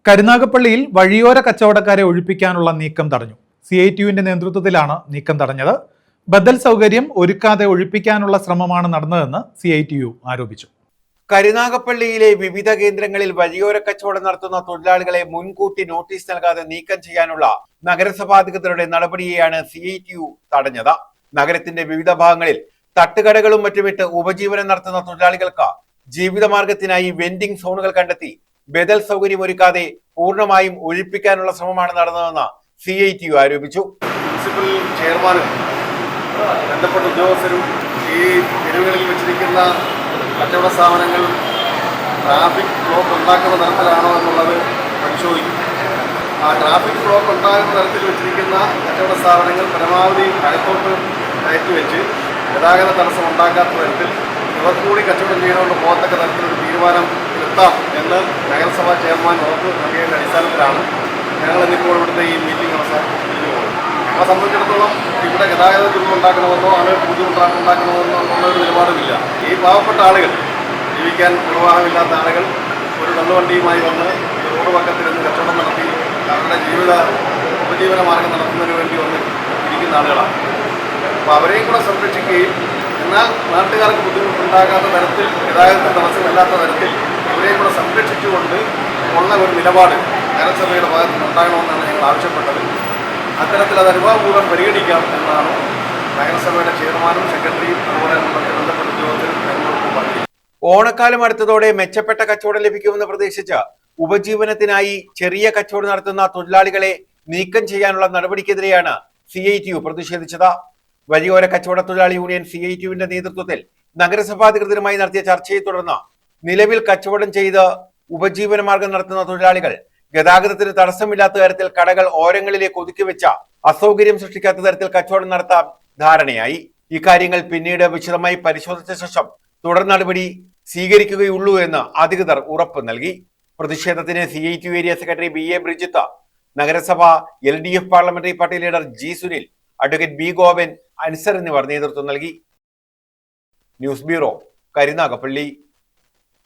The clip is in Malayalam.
കരുനാഗപ്പള്ളിയിൽ വഴിയോര കച്ചവടക്കാരെ ഒഴിപ്പിക്കാനുള്ള നീക്കം തടഞ്ഞു. CITUവിന്റെ നേതൃത്വത്തിലാണ് നീക്കം തടഞ്ഞത്. ബദൽ സൗകര്യം ഒരുക്കാതെ ഒഴിപ്പിക്കാനുള്ള ശ്രമമാണ് നടന്നതെന്ന് CITU ആരോപിച്ചു. കരുനാഗപ്പള്ളിയിലെ വിവിധ കേന്ദ്രങ്ങളിൽ വഴിയോര കച്ചവടം നടത്തുന്ന തൊഴിലാളികളെ മുൻകൂട്ടി നോട്ടീസ് നൽകാതെ നീക്കം ചെയ്യാനുള്ള നഗരസഭാധികൃതരുടെ നടപടിയെയാണ് CITU തടഞ്ഞത്. നഗരത്തിന്റെ വിവിധ ഭാഗങ്ങളിൽ തട്ടുകടകളും മറ്റുമിട്ട് ഉപജീവനം നടത്തുന്ന തൊഴിലാളികൾക്ക് ജീവിതമാർഗത്തിനായി വെൻഡിംഗ് സോണുകൾ കണ്ടെത്തി ബദൽ സൗകര്യം ഒരുക്കാതെ പൂർണ്ണമായും ഒഴിപ്പിക്കാനുള്ള ശ്രമമാണ് നടന്നതെന്ന് CITU ആരോപിച്ചു. മുനിസിപ്പൽ ചെയർമാനും ബന്ധപ്പെട്ട ഉദ്യോഗസ്ഥരും ഈ തെരുവുകളിൽ വെച്ചിരിക്കുന്ന കച്ചവട സ്ഥാപനങ്ങൾ ട്രാഫിക് ബ്ലോക്ക് ഉണ്ടാക്കുന്ന തരത്തിലാണോ എന്നുള്ളത് പരിശോധിക്കും. ആ ട്രാഫിക് ബ്ലോക്ക് ഉണ്ടാകുന്ന തരത്തിൽ വെച്ചിരിക്കുന്ന കച്ചവട സ്ഥാപനങ്ങൾ പരമാവധി അകത്തോട്ട് കയറ്റിവെച്ച് ഗതാഗത തടസ്സം ഉണ്ടാക്കാത്ത തരത്തിൽ ഇവർക്കൂടി കച്ചവടം ചെയ്തുകൊണ്ട് പോകത്തക്ക തരത്തിലൊരു തീരുമാനം എത്താം എന്ന് നഗരസഭാ ചെയർമാൻ ഉറപ്പ് നൽകിയതിൻ്റെ അടിസ്ഥാനത്തിലാണ് ഞങ്ങളിന്നിപ്പോൾ ഇവിടുത്തെ ഈ മീറ്റിംഗ് അവസാനിപ്പിക്കുന്നത്. ഞങ്ങളെ സംബന്ധിച്ചിടത്തോളം ഇവിടെ ഗതാഗത ദുരിതമുണ്ടാക്കണമെന്നോ ആളുകൾക്ക് ബുദ്ധിമുട്ടുണ്ടാക്കണമെന്നോ എന്നുള്ളൊരു നിലപാടുമില്ല. ഈ പാവപ്പെട്ട ആളുകൾ, ജീവിക്കാൻ നിർവാഹമില്ലാത്ത ആളുകൾ ഒരു തള്ളുവണ്ടിയുമായി വന്ന് റോഡ് പക്കത്തിരുന്ന് കച്ചവടം നടത്തി അവരുടെ ഉപജീവന മാർഗം നടത്തുന്നതിന് വേണ്ടി വന്ന് ഇരിക്കുന്ന ആളുകളാണ്. അപ്പോൾ അവരെയും കൂടെ സംരക്ഷിക്കുകയും എന്നാൽ നാട്ടുകാർക്ക് ബുദ്ധിമുട്ടുണ്ടാകാത്ത തരത്തിൽ ഗതാഗതത്തിന് തടസ്സമില്ലാത്ത തരത്തിൽ ഇവരെയും കൂടെ സംരക്ഷിച്ചുകൊണ്ട് ഉള്ള ഒരു നിലപാട് നഗരസഭയുടെ ഭാഗത്ത് നിന്ന് ഉണ്ടാകണമെന്നാണ് ഞങ്ങൾ ആവശ്യപ്പെട്ടത്. അത്തരത്തിൽ അത് അനുഭാവപൂർവ്വം പരിഗണിക്കാം എന്നാണ് നഗരസഭയുടെ ചെയർമാനും സെക്രട്ടറിയും അതുപോലെ ബന്ധപ്പെട്ട ഉദ്യോഗസ്ഥരും ഞങ്ങളോട് പറഞ്ഞു. ഓണക്കാലം അടുത്തതോടെ മെച്ചപ്പെട്ട കച്ചവടം ലഭിക്കുമെന്ന് പ്രതീക്ഷിച്ച് ഉപജീവനത്തിനായി ചെറിയ കച്ചവടം നടത്തുന്ന തൊഴിലാളികളെ നീക്കം ചെയ്യാനുള്ള നടപടിക്കെതിരെയാണ് CITU പ്രതിഷേധിച്ചത്. വഴിയോര കച്ചവട തൊഴിലാളി യൂണിയൻ CITUവിന്റെ നേതൃത്വത്തിൽ നഗരസഭാധികൃതരുമായി നടത്തിയ ചർച്ചയെ തുടർന്ന് നിലവിൽ കച്ചവടം ചെയ്ത് ഉപജീവന മാർഗം നടത്തുന്ന തൊഴിലാളികൾ ഗതാഗതത്തിന് തടസ്സമില്ലാത്ത തരത്തിൽ കടകൾ ഓരങ്ങളിലേക്ക് ഒതുക്കി വെച്ച അസൗകര്യം സൃഷ്ടിക്കാത്ത തരത്തിൽ കച്ചവടം നടത്താൻ ധാരണയായി. ഇക്കാര്യങ്ങൾ പിന്നീട് വിശദമായി പരിശോധിച്ച ശേഷം തുടർ നടപടി സ്വീകരിക്കുകയുള്ളൂ എന്ന് അധികൃതർ ഉറപ്പ് നൽകി. പ്രതിഷേധത്തിന് CITU area secretary BA Brigit, നഗരസഭ LDF parliamentary party leader G Sunil, advocate B Gopan, Ansar എന്നിവർ നേതൃത്വം നൽകി. News bureau, Karunagappally.